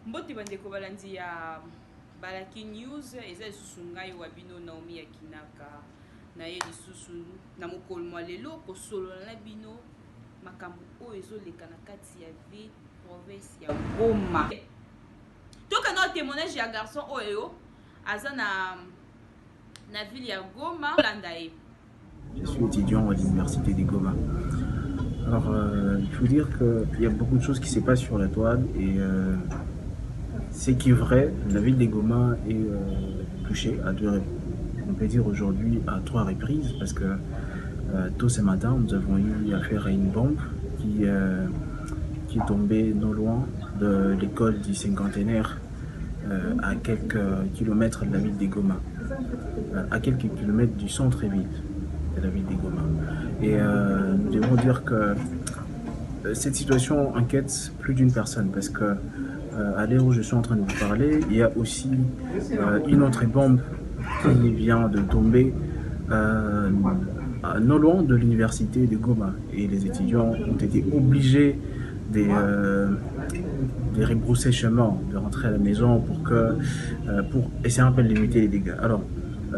Mbote bandeko balandi ya Balaki News eza lisusu ngai wa bino Naomi ya Kinaka na ye lisusu na mokolo mwa lelo kosolola na bino makambo oyo ezoleka na kati ya ville province ya Goma. Toka na témoignage ya garçon oyo aza na ville ya Goma landa ye. Je suis étudiant à l'université de Goma. Alors, il faut dire qu'il y a beaucoup de choses qui se passent sur la toile et ce qui est vrai, la ville de Goma est touchée à on peut dire aujourd'hui à 3 reprises parce que tôt ce matin, nous avons eu affaire à une bombe qui est tombée non loin de l'école du cinquantenaire à quelques kilomètres de la ville de Goma, à quelques kilomètres du centre-ville de la ville de Goma. Et nous devons dire que cette situation inquiète plus d'une personne parce que à l'heure où je suis en train de vous parler, il y a aussi une autre bombe qui vient de tomber non loin de l'université de Goma. Et les étudiants ont été obligés de rebrousser chemin, de rentrer à la maison pour essayer un peu de limiter les dégâts. Alors,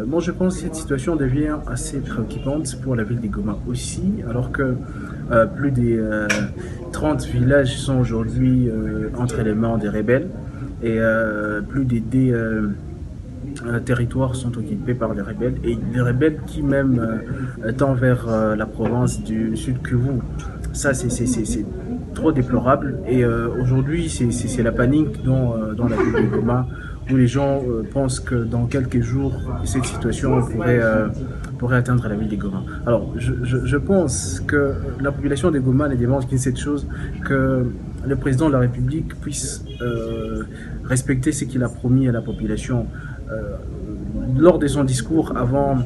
moi je pense que cette situation devient assez préoccupante pour la ville de Goma aussi, alors que plus de 30 villages sont aujourd'hui entre les mains des rebelles et plus de 10 territoires sont occupés par les rebelles et les rebelles qui même tendent vers la province du Sud Kivu. Ça c'est trop déplorable et aujourd'hui c'est la panique dans la ville de Goma où les gens pensent que dans quelques jours cette situation pourrait atteindre la ville de Goma. Alors je pense que la population de Goma ne demande qu'une seule chose, que le président de la République puisse respecter ce qu'il a promis à la population. Lors de son discours avant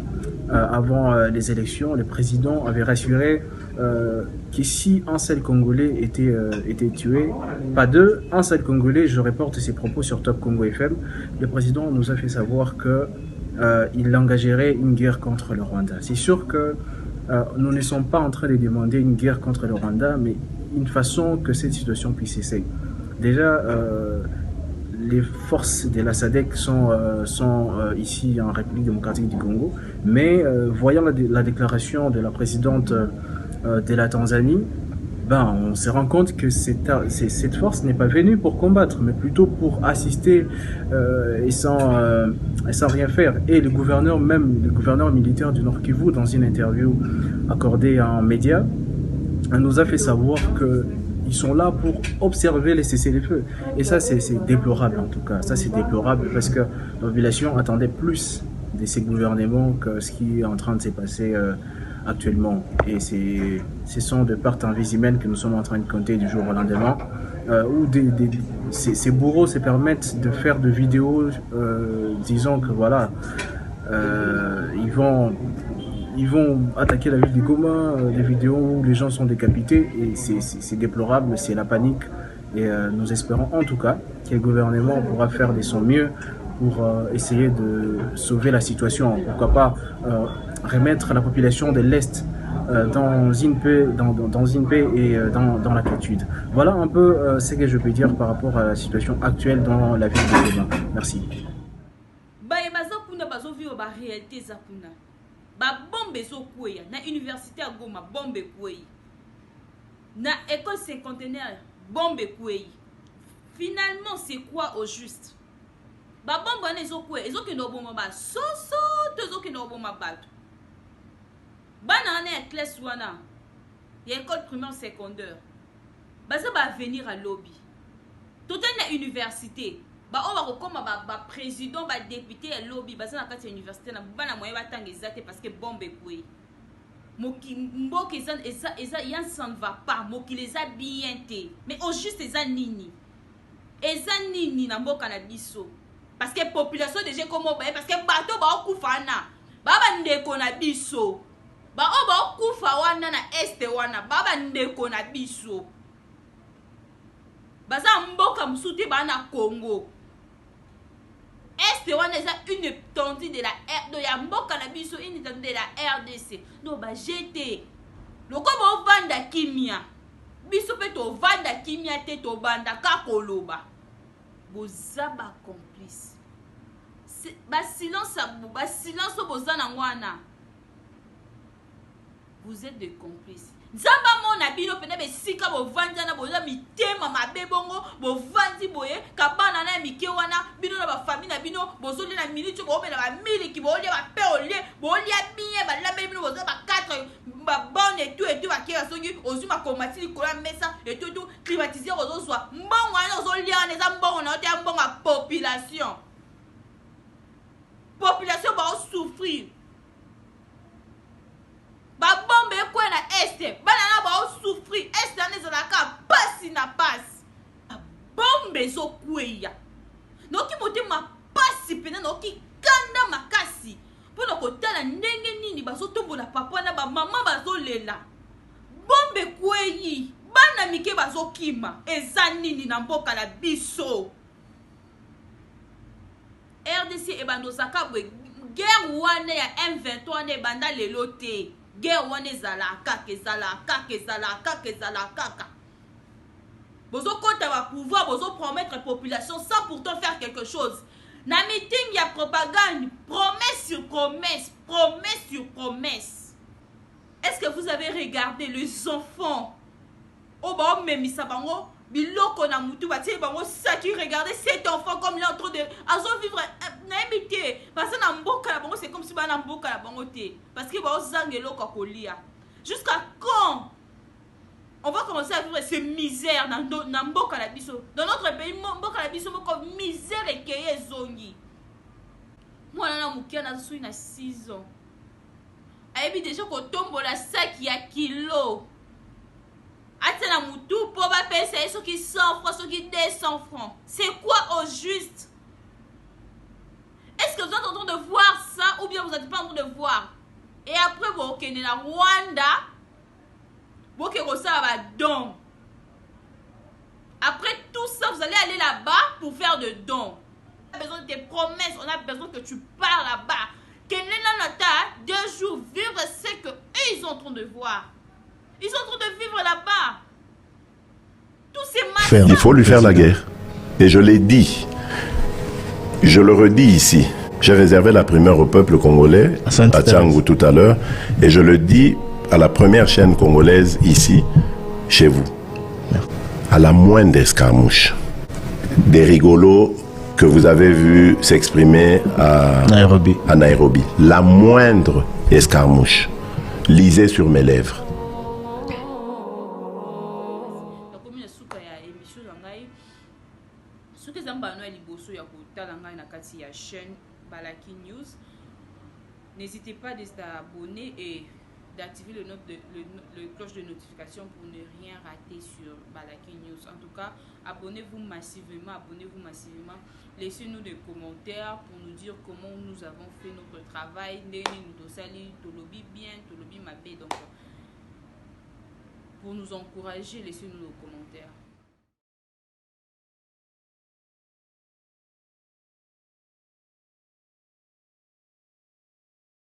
les élections, le président avait rassuré que si un seul Congolais était tué, pas deux, un seul Congolais, je reporte ses propos sur Top Congo FM, le président nous a fait savoir qu'il engagerait une guerre contre le Rwanda. C'est sûr que nous ne sommes pas en train de demander une guerre contre le Rwanda, mais une façon que cette situation puisse cesser. Déjà, les forces de la SADC sont ici en République démocratique du Congo, mais voyant la déclaration de la présidente de la Tanzanie, on se rend compte que cette force n'est pas venue pour combattre, mais plutôt pour assister et sans rien faire. Et le gouverneur militaire du Nord Kivu, dans une interview accordée à un média, nous a fait savoir que ils sont là pour observer les cessez-le-feu. Et ça, c'est déplorable en tout cas. Ça, c'est déplorable parce que la population attendait plus de ces gouvernements que ce qui est en train de se passer actuellement. Et ce sont de pertes en vie humaine que nous sommes en train de compter du jour au lendemain, où ces bourreaux se permettent de faire de vidéos disant que voilà, ils vont attaquer la ville de Goma, des vidéos où les gens sont décapités et c'est déplorable, c'est la panique. Et nous espérons en tout cas que le gouvernement pourra faire de son mieux pour essayer de sauver la situation. Pourquoi pas remettre la population de l'Est dans une paix et dans la quiétude. Voilà un peu ce que je peux dire par rapport à la situation actuelle dans la ville de Goma. Merci. Ba bombe zo kweya na université à Goma bombe kweyi na école cinquantenaire bombe kweyi. Finalement c'est quoi au juste? Ba bombe wana zo kweya ezo ke no bomba ba soso to zo ke no bomba bato bana na classe wana ya école primaire secondaire baza ba venir à lobby tout na université ba on va rekoma ba président ba député à lobby baza na kati ya université na bana moyen batanga ezate parce que bombe kwe moki mboka eza ya ça ne va pas moki les a bien té mais au juste eza nini na mboka na biso parce que population déjà comment ba parce que bato ba okufana baba ndeko na biso ba o ba okufa wana na este wana baba ndeko na biso baza mboka msuti bana Congo. Est wana eza une étendue de la RDC ya mboka na biso, une étendue de la RDC. No ba jeté. Loko bo vanda kimia. Biso pe to vanda kimia te to banda ka koloba. boza ba complice. Ba silence boza na ngwana. Vous êtes des complices. Nzamba mona bino pene be sika bo vanjana boza mitema mabe bongo bo vandi boye kabana na mike wana bino na ba famille na bino bozoli na minute bo be na ba miliki bo lia ba pe olie bo lia bien ba lambe bino boza ba 4 ba bonne et tout ba kera soki ozuma komati likola mesa et tout climatiser ozozwa mbongo wana ozolia na za mbongo na otia mbongo a population ba souffrir. Ba bombe ko na este bana na ba souffrir este na ezalaka pasi na pasi bombe zo kweya noki motema pasi pena noki kanda makasi pona kotala ndenge nini bazotombola papa na ba mama bazolela bombe kweyi bana mike bazokima eza nini na mboka la biso RDC e bandosaka bwe guerre wana ya M23 ne banda lelo te. Guerre wana ezalaka bozo kota ba pouvoir bozo promettre population sans pourtant faire quelque chose. Na meeting ya propagande, promesse sur promesse, promesse sur promesse. Est-ce que vous avez regardé les enfants au ba memisa bango biloko na mutu batie bango saki, regardez cet enfant comme il est en train de azo vivre naimité parce que na mboka la bango c'est comme si ba na mboka la bango te parce que ba ozangelo ko kolia. Jusqu'à quand on va commencer à vivre ces misères na mboka la biso dans notre pays? Mboka la biso moko misère ekeye zongi mwana na mukia na sui na 6 ans ayebi déjà ko tombola sac ya kilo. Atena mutu pour ba payer ce qui 100 francs, ce qui 200 francs. C'est quoi au juste? Est-ce que vous êtes en train de voir ça ou bien vous n'êtes pas en train de voir? Et après vous ok na Rwanda, vous ok ça va don. Après tout ça, vous allez aller là-bas pour faire de dons. On a besoin de tes promesses, on a besoin que tu pars là-bas. Que les 2 jours vivre ce que eux ils sont en train de voir. Ils sont en train de vivre là-bas. Tous ces massacres. Il faut lui faire la guerre. Et je l'ai dit. Je le redis ici. J'ai réservé la primeur au peuple congolais, à Tchangou tout à l'heure. Et je le dis à la première chaîne congolaise ici, chez vous. À la moindre escarmouche. Des rigolos que vous avez vus s'exprimer à Nairobi. La moindre escarmouche. Lisez sur mes lèvres. Chaîne Balaki News. N'hésitez pas à t'abonner et d'activer le cloche de notification pour ne rien rater sur Balaki News. En tout cas, abonnez-vous massivement, Laissez-nous des commentaires pour nous dire comment nous avons fait notre travail. Donc, pour nous encourager, laissez-nous nos commentaires.